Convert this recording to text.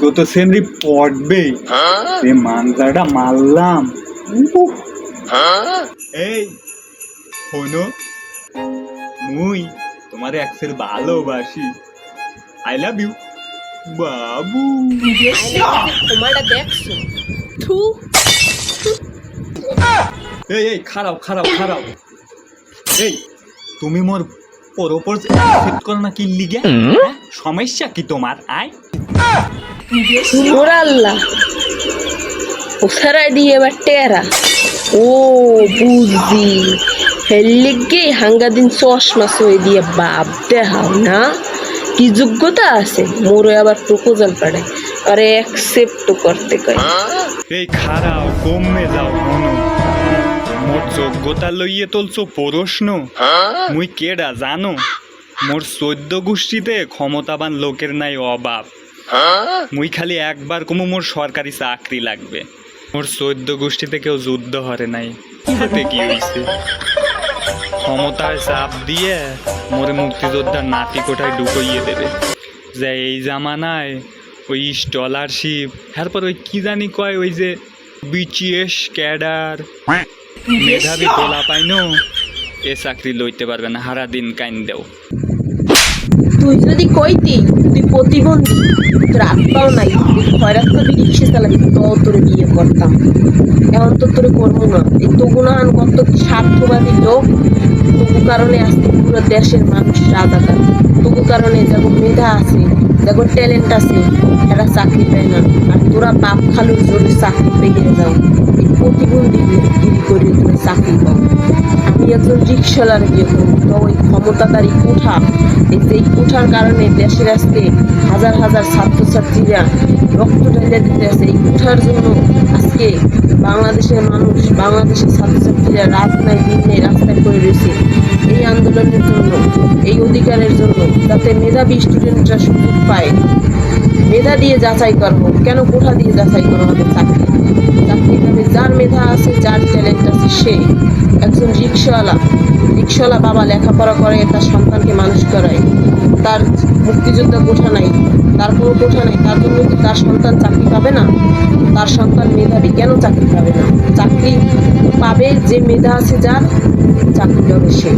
বিগত শ্রেণী পড়বে সে মানজাটা মারলাম। এই শোনো, মুই তোমার এক্সের ভালোবাসি। আই লাভ ইউ বাবু। তোমারটা দেখছো? থু। এই এই খারাপ খারাপ খারাপ। এই তুমি মোর প্রপোজ অ্যাকসেপ্ট করো না কি লিগে? সমস্যা কি তোমার? আয় আল্লাহ ওসারা দিয়ে এবার টেরা। ও বুঝি হেললিগে হাঙ্গা দিন চশমা সই দিয়ে বাপ দেখাও না। কি যোগ্যতা আছে মোরে আবার প্রপোজাল পাড়ে আরে অ্যাকসেপ্ট করতে কয়। এই খারাপ কমে যাও মনো, মোর যোগ্যতা লইয়ে তুলছো প্রশ্ন। মুই কেডা জানো? মোর 14 গোষ্ঠীতে ক্ষমতাবান লোকের নাই অভাব। মুই খালি একবার কমু মোর সরকারি চাকরি লাগবে। মোর 14 গোষ্ঠীতে কেউ যুদ্ধ হরে নাই, তাতে কি হইছে? ক্ষমতায় চাপ দিয়ে মোরে মুক্তিযোদ্ধার নাতি কোঠায় ঢুকাইয়ে দেবে যে এই জামানায় ওই স্কলারশিপ, তারপর ওই কি জানি কয় ওই যে বিচিএস ক্যাডার মেধাবী পোলা পাইনো এ চাকরি লইতে পারবে না, হারা দিন কাইন দেও। তুই যদি কইতি তুই প্রতিবন্ধী, তোর আত্মাও নাই, তুই খয়রাত করবি, রিক্সা চালাবি, তো তোর বিয়ে করতাম। এখন তো তোর করবো না। এই তগুনাহান কত স্বার্থবাদী লোক, তবু কারণে আজকে পুরো দেশের মানুষ রাজাকার। তবু কারণে যাগো মেধা আছে, যাগো ট্যালেন্ট আছে, এরা চাকরি পায় না। আর তোরা বাপ খালুর জোরে চাকরি পেয়ে যাও, এই প্রতিবন্ধী গিরি করে তোরা চাকরি পাও। আমি একজন রিক্সাওয়ালার বিয়ে করবো, তো ওই ক্ষমতাদারী কোঠা, এই যে কোঠার কারণে দেশের আজকে হাজার হাজার ছাত্রছাত্রীরা রক্ত ঢেলে দিতে আছে। এই কোঠার জন্য আজকে বাংলাদেশের মানুষ, বাংলাদেশের ছাত্রছাত্রীরা রাত নাই দিন নেই রাস্তায় পড়ে রয়েছে এই আন্দোলনের জন্য, এই অধিকারের জন্য, যাতে মেধাবী স্টুডেন্টরা সুযোগ পায়। মেধা দিয়ে যাচাই করবো কেন? কোঠা দিয়ে যাচাই করা হবে চাকরি? চাকরি পাবে যার মেধা আছে, যার ট্যালেন্ট আছে সে। একজন রিক্সাওয়ালা বাবা লেখাপড়া করে তার সন্তানকে মানুষ করায়, তার মুক্তিযোদ্ধা কোঠা নাই, তার কোনো কোঠা নাই, তার জন্য কি তার সন্তান চাকরি পাবে না? তার সন্তান মেধাবী, কেন চাকরি পাবে না? চাকরি পাবে যে মেধা আছে, যার চাকরি পাবে সে।